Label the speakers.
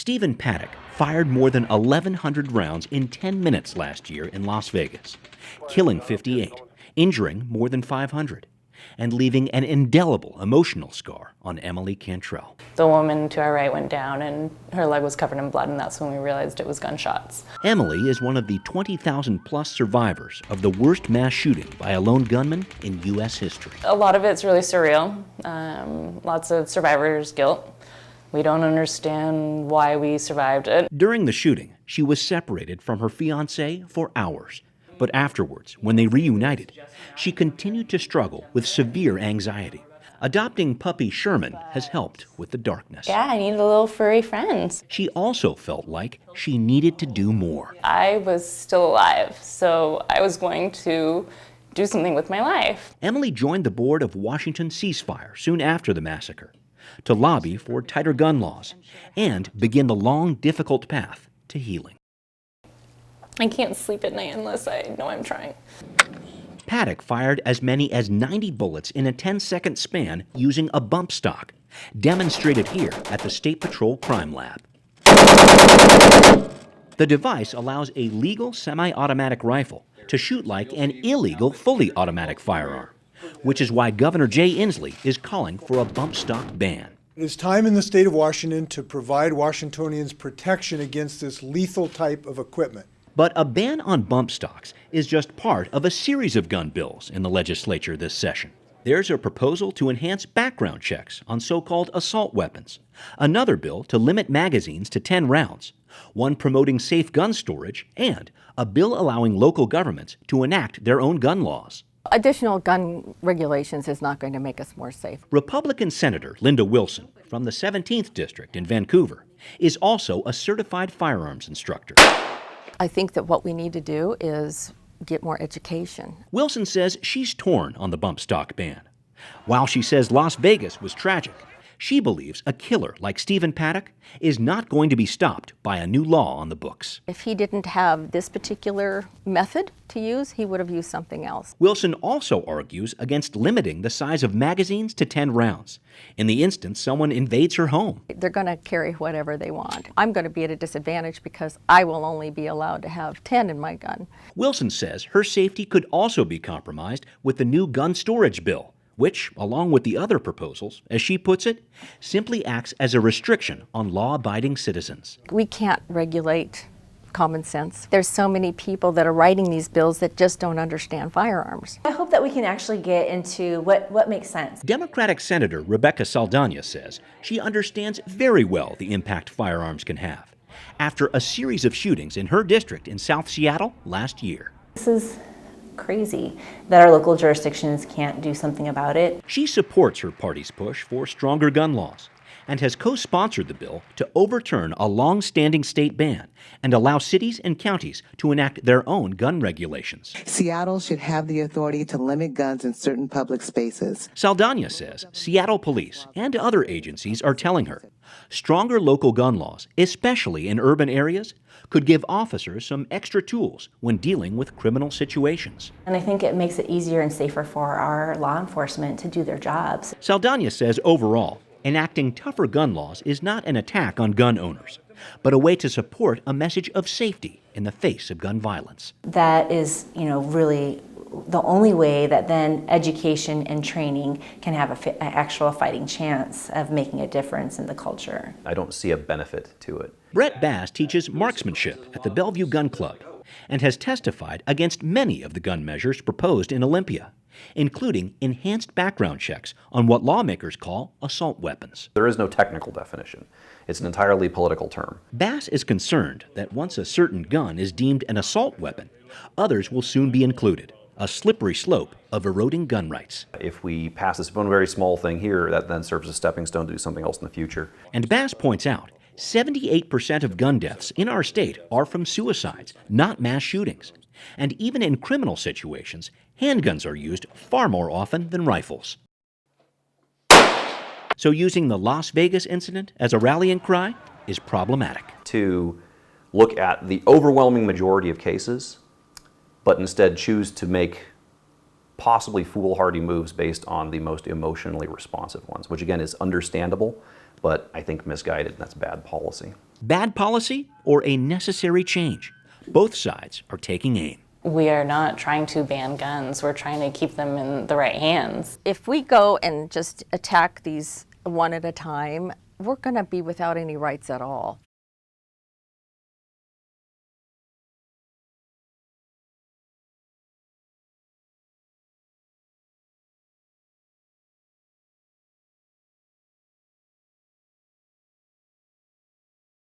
Speaker 1: Stephen Paddock fired more than 1,100 rounds in 10 minutes last year in Las Vegas, killing 58, injuring more than 500, and leaving an indelible emotional scar on Emily Cantrell.
Speaker 2: The woman to our right went down and her leg was covered in blood, and that's when we realized it was gunshots.
Speaker 1: Emily is one of the 20,000 plus survivors of the worst mass shooting by a lone gunman in U.S. history.
Speaker 2: A lot of it's really surreal. Lots of survivor's guilt. We don't understand why we survived it.
Speaker 1: During the shooting, she was separated from her fiancé for hours. But afterwards, when they reunited, she continued to struggle with severe anxiety. Adopting puppy Sherman has helped with the darkness.
Speaker 2: Yeah, I needed a little furry friend.
Speaker 1: She also felt like she needed to do more.
Speaker 2: I was still alive, so I was going to do something with my life.
Speaker 1: Emily joined the board of Washington Ceasefire soon after the massacre to lobby for tighter gun laws and begin the long, difficult path to healing.
Speaker 2: I can't sleep at night unless I know I'm trying.
Speaker 1: Paddock fired as many as 90 bullets in a 10-second span using a bump stock, demonstrated here at the State Patrol Crime Lab. The device allows a legal semi-automatic rifle to shoot like an illegal fully automatic firearm, which is why Governor Jay Inslee is calling for a bump stock ban.
Speaker 3: It is time in the state of Washington to provide Washingtonians protection against this lethal type of equipment.
Speaker 1: But a ban on bump stocks is just part of a series of gun bills in the legislature this session. There's a proposal to enhance background checks on so-called assault weapons, another bill to limit magazines to 10 rounds, one promoting safe gun storage, and a bill allowing local governments to enact their own gun laws.
Speaker 4: Additional gun regulations is not going to make us more safe.
Speaker 1: Republican Senator Linda Wilson from the 17th District in Vancouver is also a certified firearms instructor.
Speaker 4: I think that what we need to do is get more education.
Speaker 1: Wilson says she's torn on the bump stock ban. While she says Las Vegas was tragic, she believes a killer like Stephen Paddock is not going to be stopped by a new law on the books.
Speaker 4: If he didn't have this particular method to use, he would have used something else.
Speaker 1: Wilson also argues against limiting the size of magazines to 10 rounds. In the instance someone invades her home.
Speaker 4: They're going to carry whatever they want. I'm going to be at a disadvantage because I will only be allowed to have 10 in my gun.
Speaker 1: Wilson says her safety could also be compromised with the new gun storage bill, which, along with the other proposals, as she puts it, simply acts as a restriction on law-abiding citizens.
Speaker 4: We can't regulate common sense. There's so many people that are writing these bills that just don't understand firearms.
Speaker 5: I hope that we can actually get into what makes sense.
Speaker 1: Democratic Senator Rebecca Saldana says she understands very well the impact firearms can have after a series of shootings in her district in South Seattle last year.
Speaker 5: This is crazy that our local jurisdictions can't do something about it.
Speaker 1: She supports her party's push for stronger gun laws and has co-sponsored the bill to overturn a long-standing state ban and allow cities and counties to enact their own gun regulations.
Speaker 6: Seattle should have the authority to limit guns in certain public spaces.
Speaker 1: Saldana says Seattle police and other agencies are telling her stronger local gun laws, especially in urban areas, could give officers some extra tools when dealing with criminal situations.
Speaker 5: And I think it makes it easier and safer for our law enforcement to do their jobs.
Speaker 1: Saldana says overall, enacting tougher gun laws is not an attack on gun owners, but a way to support a message of safety in the face of gun violence.
Speaker 5: That is, really the only way that then education and training can have an actual fighting chance of making a difference in the culture.
Speaker 7: I don't see a benefit to it.
Speaker 1: Brett Bass teaches marksmanship at the Bellevue Gun Club and has testified against many of the gun measures proposed in Olympia, including enhanced background checks on what lawmakers call assault weapons.
Speaker 7: There is no technical definition. It's an entirely political term.
Speaker 1: Bass is concerned that once a certain gun is deemed an assault weapon, others will soon be included, a slippery slope of eroding gun rights.
Speaker 7: If we pass this one very small thing here, that then serves as a stepping stone to do something else in the future.
Speaker 1: And Bass points out, 78% of gun deaths in our state are from suicides, not mass shootings. And even in criminal situations, handguns are used far more often than rifles. So using the Las Vegas incident as a rallying cry is problematic.
Speaker 7: To look at the overwhelming majority of cases, but instead choose to make possibly foolhardy moves based on the most emotionally responsive ones, which again is understandable, but I think misguided, and that's bad policy.
Speaker 1: Bad policy or a necessary change? Both sides are taking aim.
Speaker 2: We are not trying to ban guns. We're trying to keep them in the right hands.
Speaker 4: If we go and just attack these one at a time, we're going to be without any rights at all.